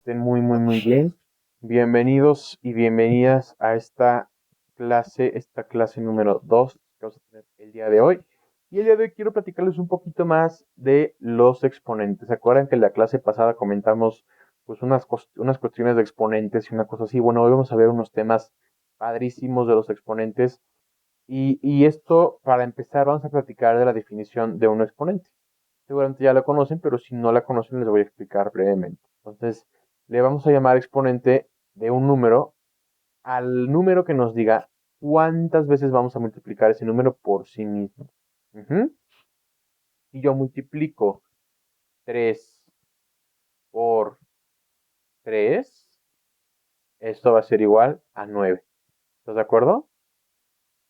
Estén muy bien. Bienvenidos y bienvenidas a esta clase número 2 que vamos a tener el día de hoy. Y el día de hoy quiero platicarles un poquito más de los exponentes. ¿Se acuerdan que en la clase pasada comentamos pues unas cuestiones de exponentes y una cosa así? Bueno, hoy vamos a ver unos temas padrísimos de los exponentes. Y esto, para empezar, vamos a platicar de la definición de un exponente. Seguramente ya la conocen, pero si no la conocen les voy a explicar brevemente. Entonces, le vamos a llamar exponente de un número al número que nos diga cuántas veces vamos a multiplicar ese número por sí mismo. Ujú. Si yo multiplico 3 por 3, esto va a ser igual a 9. ¿Estás de acuerdo?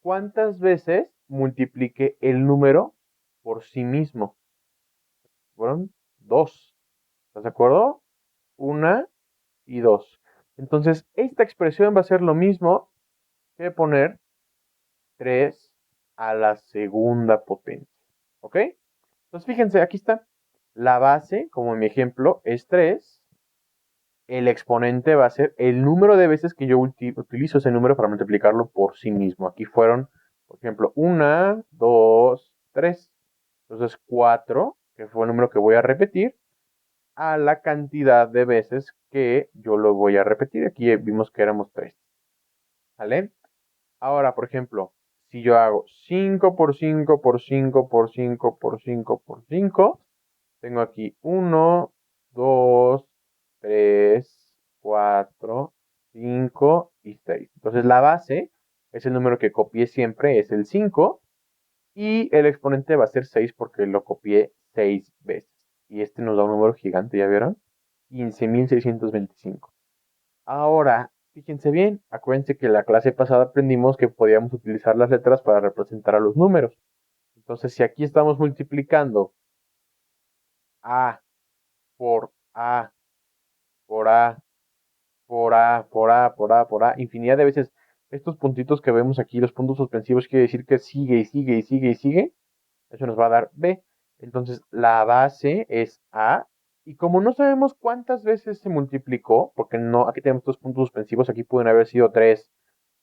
¿Cuántas veces multiplique el número por sí mismo? Fueron 2. ¿Estás de acuerdo? Una y 2. Entonces, esta expresión va a ser lo mismo que poner 3 a la segunda potencia. ¿Ok? Entonces, fíjense, aquí está. La base, como en mi ejemplo, es 3. El exponente va a ser el número de veces que yo utilizo ese número para multiplicarlo por sí mismo. Aquí fueron, por ejemplo, 1, 2, 3. Entonces, 4, que fue el número que voy a repetir, a la cantidad de veces que yo lo voy a repetir. Aquí vimos que éramos 3. ¿Vale? Ahora, por ejemplo, si yo hago 5 por 5 por 5 por 5 por 5 por 5, tengo aquí 1, 2, 3, 4, 5 y 6. Entonces la base es el número que copié siempre, es el 5, y el exponente va a ser 6 porque lo copié 6 veces. Y este nos da un número gigante, ¿ya vieron? 15.625. Ahora, fíjense bien, acuérdense que en la clase pasada aprendimos que podíamos utilizar las letras para representar a los números. Entonces, si aquí estamos multiplicando A por A, por A, por A, por A, por A, por A, infinidad de veces, estos puntitos que vemos aquí, los puntos suspensivos, quiere decir que sigue y sigue y sigue y sigue. Eso nos va a dar B. Entonces, la base es A. Y como no sabemos cuántas veces se multiplicó, porque no, aquí tenemos dos puntos suspensivos, aquí pueden haber sido tres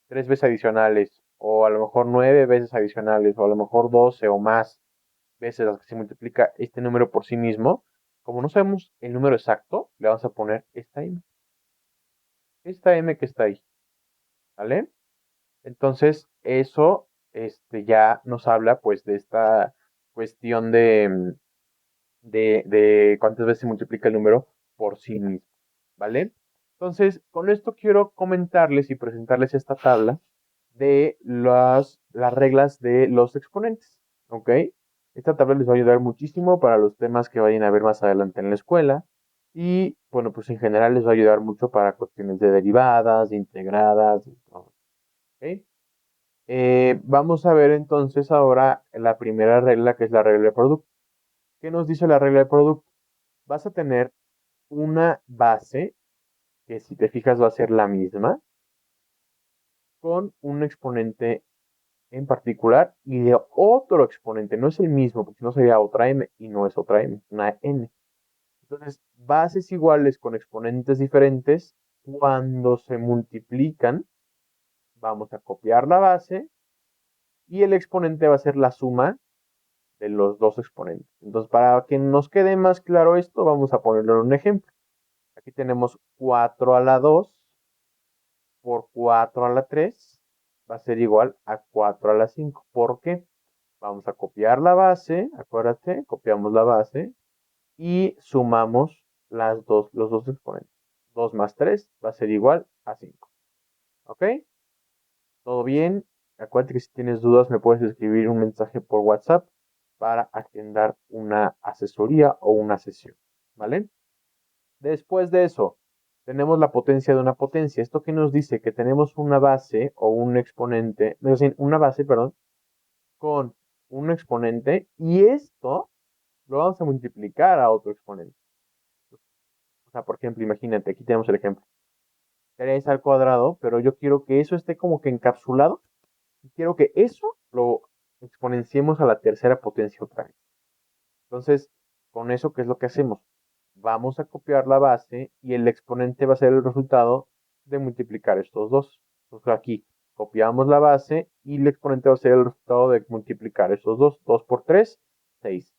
veces adicionales, o a lo mejor 9 veces adicionales, o a lo mejor 12 o más veces las que se multiplica este número por sí mismo. Como no sabemos el número exacto, le vamos a poner esta M que está ahí, ¿vale? Entonces, eso ya nos habla pues de esta cuestión de cuántas veces se multiplica el número por sí mismo, ¿vale? Entonces, con esto quiero comentarles y presentarles esta tabla de las reglas de los exponentes, ¿ok? Esta tabla les va a ayudar muchísimo para los temas que vayan a ver más adelante en la escuela y, bueno, pues en general les va a ayudar mucho para cuestiones de derivadas, de integradas, y todo, ¿ok? Vamos a ver entonces ahora la primera regla, que es la regla de producto. ¿Qué nos dice la regla de producto? Vas a tener una base, que si te fijas va a ser la misma, con un exponente en particular y de otro exponente. No es el mismo, porque si no sería otra m y no es otra m, una n. Entonces, bases iguales con exponentes diferentes, cuando se multiplican, vamos a copiar la base y el exponente va a ser la suma de los dos exponentes. Entonces, para que nos quede más claro esto, vamos a ponerlo en un ejemplo. Aquí tenemos 4 a la 2 por 4 a la 3 va a ser igual a 4 a la 5. ¿Por qué? Vamos a copiar la base, acuérdate, copiamos la base y sumamos los dos exponentes. 2 más 3 va a ser igual a 5. ¿Ok? ¿Todo bien? Acuérdate que si tienes dudas me puedes escribir un mensaje por WhatsApp para agendar una asesoría o una sesión. ¿Vale? Después de eso, tenemos la potencia de una potencia. ¿Esto qué nos dice? Que tenemos una base o un exponente, es decir, una base, perdón, con un exponente y esto lo vamos a multiplicar a otro exponente. O sea, por ejemplo, imagínate, aquí tenemos el ejemplo. 3 al cuadrado, pero yo quiero que eso esté como que encapsulado y quiero que eso lo exponenciemos a la tercera potencia otra vez. Entonces, con eso, ¿qué es lo que hacemos? vamos a copiar la base y el exponente va a ser el resultado de multiplicar estos dos. Entonces aquí copiamos la base y el exponente va a ser el resultado de multiplicar estos dos. 2 por 3, 6.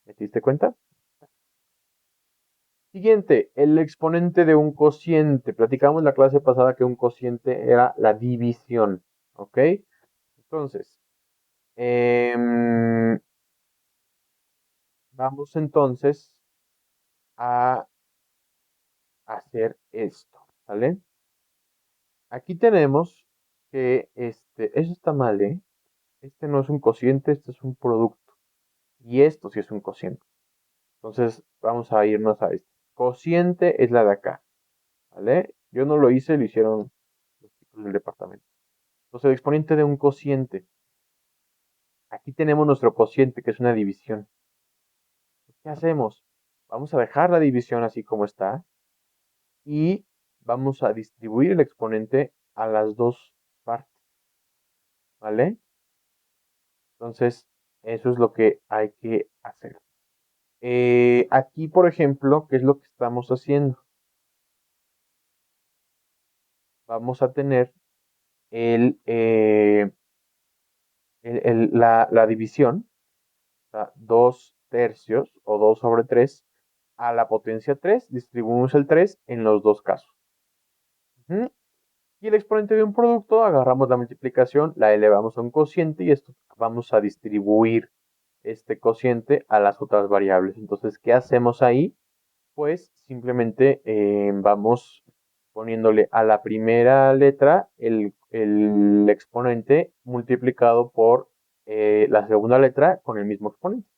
¿Me diste cuenta? Siguiente, el exponente de un cociente. Platicamos en la clase pasada que un cociente era la división. ¿Ok? Entonces, vamos entonces a hacer esto. ¿Vale? Aquí tenemos que eso está mal, ¿eh? Este no es un cociente, este es un producto. Y esto sí es un cociente. Entonces, vamos a irnos a este. Cociente es la de acá, ¿vale? Yo no lo hice, lo hicieron los chicos del departamento. Entonces, el exponente de un cociente. Aquí tenemos nuestro cociente, que es una división. ¿Qué hacemos? Vamos a dejar la división así como está y vamos a distribuir el exponente a las dos partes, ¿vale? Entonces, eso es lo que hay que hacer. Aquí, por ejemplo, ¿qué es lo que estamos haciendo? Vamos a tener el, la división, o sea, 2 tercios o 2 sobre 3 a la potencia 3. Distribuimos el 3 en los dos casos. Ujú. Y el exponente de un producto, agarramos la multiplicación, la elevamos a un cociente y esto vamos a distribuir este cociente a las otras variables. Entonces, ¿qué hacemos ahí? Pues simplemente vamos poniéndole a la primera letra el exponente multiplicado por la segunda letra con el mismo exponente.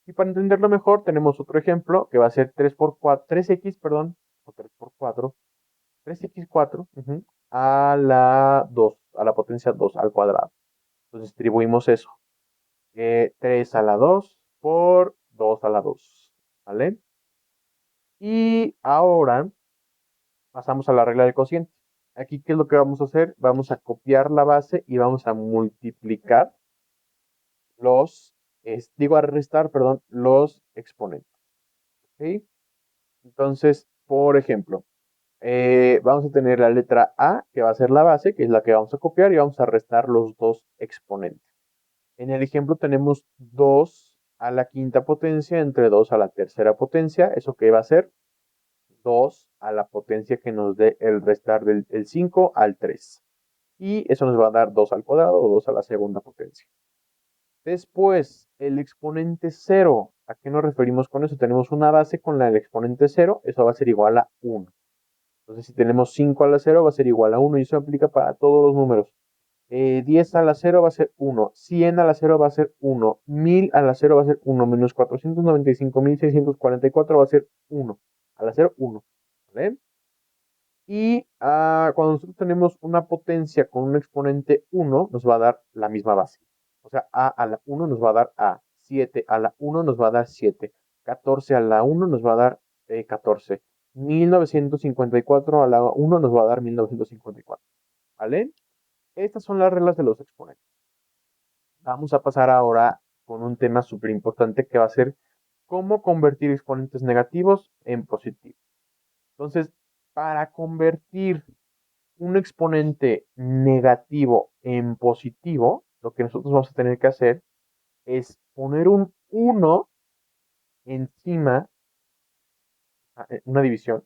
Y para entenderlo mejor, tenemos otro ejemplo que va a ser 3 por 4, 3x, perdón, o 3 por 4, 3x4 a la 2, a la potencia 2 al cuadrado. Entonces distribuimos eso. 3 a la 2 por 2 a la 2. ¿Vale? Y ahora pasamos a la regla del cociente. Aquí, ¿qué es lo que vamos a hacer? Vamos a copiar la base y vamos a multiplicar a restar, perdón, los exponentes. ¿Ok? Entonces, por ejemplo, vamos a tener la letra A, que va a ser la base, que es la que vamos a copiar, y vamos a restar los dos exponentes. En el ejemplo tenemos 2 a la quinta potencia entre 2 a la tercera potencia. ¿Eso qué va a ser? 2 a la potencia que nos dé el restar del 5 al 3. Y eso nos va a dar 2 al cuadrado o 2 a la segunda potencia. Después, el exponente 0. ¿A qué nos referimos con eso? Tenemos una base con el exponente 0. Eso va a ser igual a 1. Entonces, si tenemos 5 a la 0, va a ser igual a 1. Y eso aplica para todos los números. 10 a la 0 va a ser 1. 100 a la 0 va a ser 1. 1000 a la 0 va a ser 1. Menos 495.644 va a ser 1. A la 0, 1. ¿Vale? Y cuando nosotros tenemos una potencia con un exponente 1, nos va a dar la misma base. O sea, a la 1 nos va a dar a. 7 a la 1 nos va a dar 7. 14 a la 1 nos va a dar 14. 1954 a la 1 nos va a dar 1954. ¿Vale? Estas son las reglas de los exponentes. Vamos a pasar ahora con un tema súper importante que va a ser cómo convertir exponentes negativos en positivos. Entonces, para convertir un exponente negativo en positivo, lo que nosotros vamos a tener que hacer es poner un 1 encima, una división,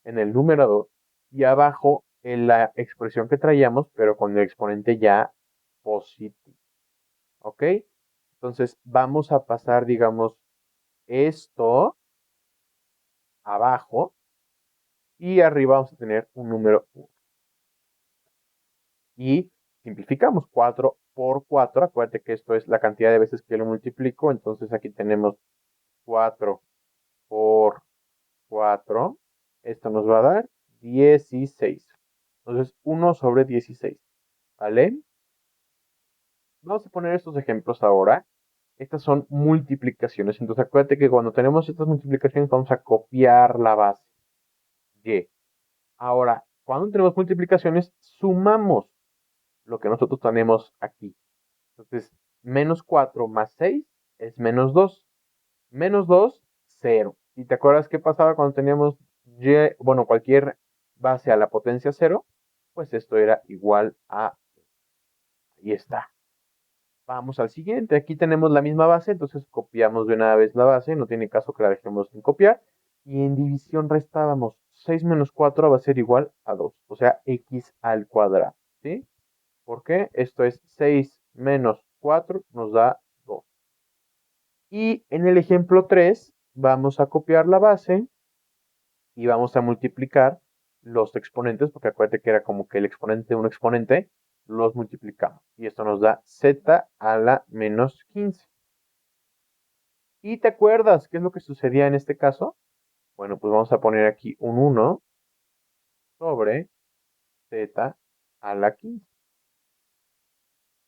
en el numerador y abajo en la expresión que traíamos, pero con el exponente ya positivo. ¿Ok? Entonces vamos a pasar, digamos, esto abajo y arriba vamos a tener un número 1. Y simplificamos 4 por 4. Acuérdate que esto es la cantidad de veces que lo multiplico. Entonces aquí tenemos 4 por 4. Esto nos va a dar 16. Entonces 1 sobre 16. ¿Vale? Vamos a poner estos ejemplos ahora. Estas son multiplicaciones. Entonces acuérdate que cuando tenemos estas multiplicaciones vamos a copiar la base. Y. Ahora, cuando tenemos multiplicaciones, sumamos lo que nosotros tenemos aquí. Entonces, menos 4 más 6 es menos 2. Menos 2, 0. ¿Y te acuerdas qué pasaba cuando teníamos y, bueno, cualquier base a la potencia cero? Pues esto era igual a, ahí está. Vamos al siguiente. Aquí tenemos la misma base, entonces copiamos de una vez la base, no tiene caso que la dejemos sin copiar. Y en división restábamos 6 menos 4 va a ser igual a 2, o sea, x al cuadrado, ¿sí? ¿Por qué? Esto es 6 menos 4 nos da 2. Y en el ejemplo 3 vamos a copiar la base y vamos a multiplicar los exponentes, porque acuérdate que era como que el exponente de un exponente, los multiplicamos. Y esto nos da z a la menos 15. ¿Y te acuerdas qué es lo que sucedía en este caso? Bueno, pues vamos a poner aquí un 1 sobre z a la 15.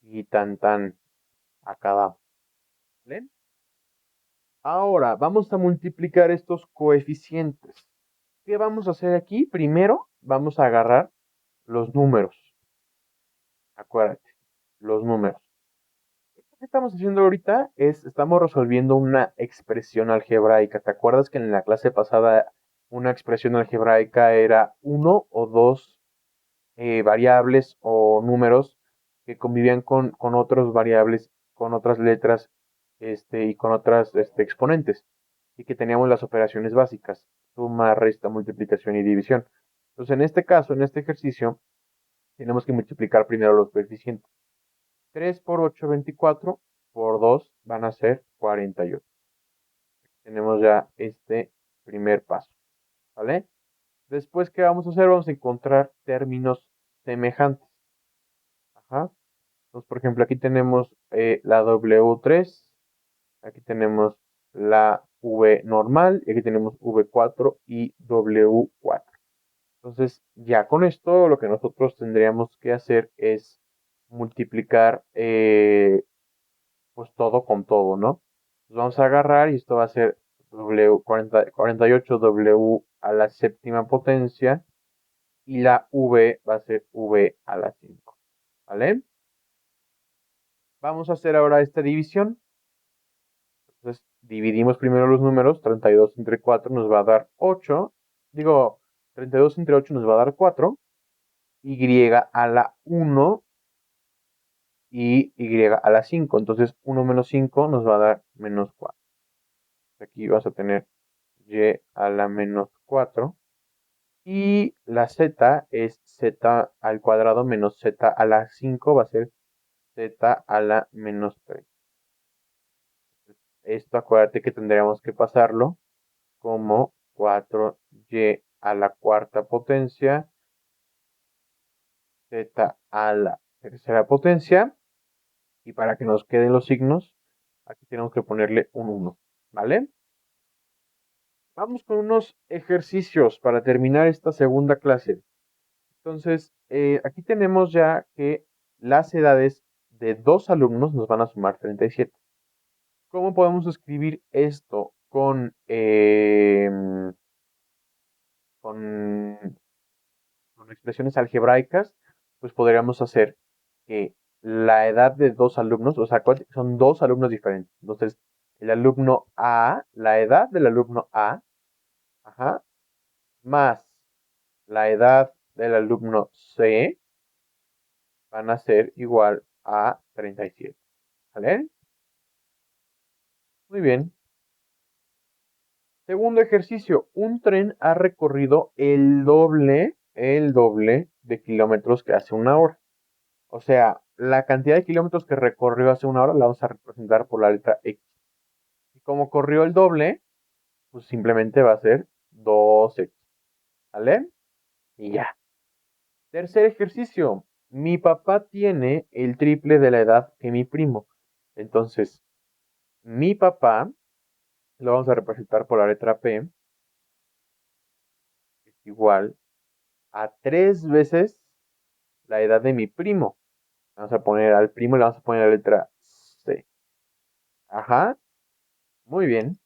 Y tan, acabamos. ¿Vale? Ahora, vamos a multiplicar estos coeficientes. ¿Qué vamos a hacer aquí? Primero, vamos a agarrar los números. Acuérdate, los números. Lo que estamos haciendo ahorita es, estamos resolviendo una expresión algebraica. ¿Te acuerdas que en la clase pasada una expresión algebraica era uno o dos variables o números que convivían con otras variables, con otras letras y con otras exponentes? Y que teníamos las operaciones básicas, suma, resta, multiplicación y división. Entonces, en este caso, en este ejercicio, tenemos que multiplicar primero los coeficientes. 3 por 8, 24, por 2 van a ser 48. Tenemos ya este primer paso, ¿vale? Después, ¿qué vamos a hacer? Vamos a encontrar términos semejantes. Ajá. Entonces, por ejemplo, aquí tenemos la W3, aquí tenemos la V normal, y aquí tenemos V4 y W4. Entonces, ya con esto, lo que nosotros tendríamos que hacer es multiplicar pues todo con todo, ¿no? Pues vamos a agarrar y esto va a ser W 48 W a la séptima potencia y la V va a ser V a la 5, ¿vale? Vamos a hacer ahora esta división. Entonces, dividimos primero los números. 32 entre 4 nos va a dar 8. Digo, 32 entre 8 nos va a dar 4. Y a la 1 y Y a la 5. Entonces, 1 menos 5 nos va a dar menos 4. Aquí vas a tener Y a la menos 4. Y la Z es Z al cuadrado menos Z a la 5. Va a ser Z a la menos 3. Esto acuérdate que tendríamos que pasarlo como 4y a la cuarta potencia, z a la tercera potencia, y para que nos queden los signos, aquí tenemos que ponerle un 1, ¿vale? Vamos con unos ejercicios para terminar esta segunda clase. Entonces, aquí tenemos ya que las edades de dos alumnos nos van a sumar 37. ¿Cómo podemos escribir esto con con expresiones algebraicas? Pues podríamos hacer que la edad de dos alumnos, o sea, son dos alumnos diferentes. Entonces, el alumno A, la edad del alumno A, ajá, más la edad del alumno C van a ser igual a 37. ¿Vale? Muy bien. Segundo ejercicio, un tren ha recorrido el doble de kilómetros que hace una hora. O sea, la cantidad de kilómetros que recorrió hace una hora la vamos a representar por la letra X. Y como corrió el doble, pues simplemente va a ser 2X. ¿Vale? Y ya. Tercer ejercicio. Mi papá tiene el triple de la edad que mi primo. Entonces, mi papá lo vamos a representar por la letra P. Es igual a 3 veces la edad de mi primo. Vamos a poner al primo, le vamos a poner la letra C. Ajá. Muy bien.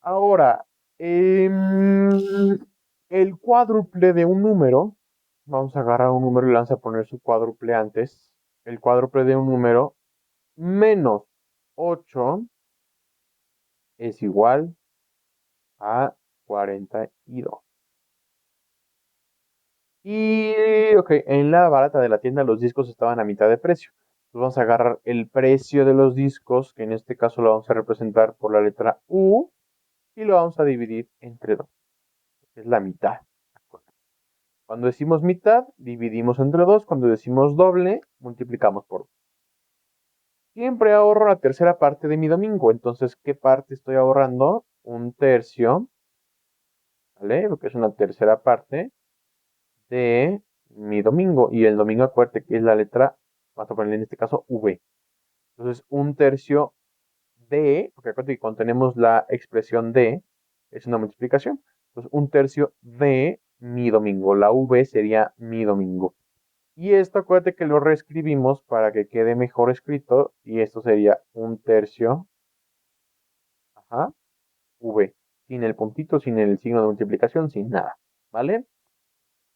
Ahora, el cuádruple de un número, vamos a agarrar un número y le vamos a poner su cuádruple antes. El cuádruple de un número menos 8 es igual a 42. Y, ok, en la barata de la tienda los discos estaban a mitad de precio. Entonces vamos a agarrar el precio de los discos, que en este caso lo vamos a representar por la letra U, y lo vamos a dividir entre 2, que es la mitad. Cuando decimos mitad, dividimos entre 2. Cuando decimos doble, multiplicamos por 2. Siempre ahorro la tercera parte de mi domingo. Entonces, ¿qué parte estoy ahorrando? Un tercio, ¿vale? Porque es una tercera parte de mi domingo. Y el domingo, acuérdate que es la letra, vamos a ponerle en este caso V. Entonces, un tercio de, porque acuérdate que cuando tenemos la expresión de, es una multiplicación. Entonces, un tercio de mi domingo. La V sería mi domingo. Y esto acuérdate que lo reescribimos para que quede mejor escrito. Y esto sería un tercio, ajá, V. Sin el puntito, sin el signo de multiplicación, sin nada. ¿Vale?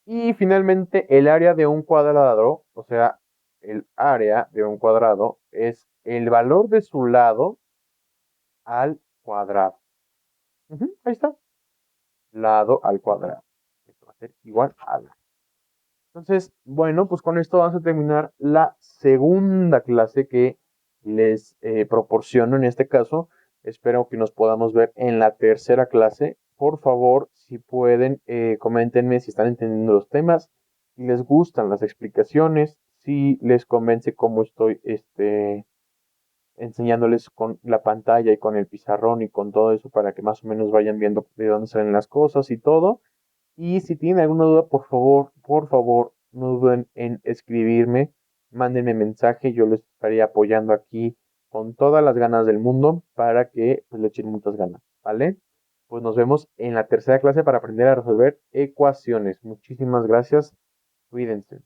Y finalmente el área de un cuadrado, o sea, el área de un cuadrado es el valor de su lado al cuadrado. Ahí está. Lado al cuadrado. Esto va a ser igual a la. Entonces, bueno, pues con esto vamos a terminar la segunda clase que les proporciono en este caso. Espero que nos podamos ver en la tercera clase. Por favor, si pueden, coméntenme si están entendiendo los temas, si les gustan las explicaciones, si les convence cómo estoy enseñándoles con la pantalla y con el pizarrón y con todo eso para que más o menos vayan viendo de dónde salen las cosas y todo. Y si tienen alguna duda, por favor, no duden en escribirme, mándenme mensaje, yo les estaría apoyando aquí con todas las ganas del mundo para que pues, le echen muchas ganas, ¿vale? Pues nos vemos en la tercera clase para aprender a resolver ecuaciones. Muchísimas gracias, cuídense.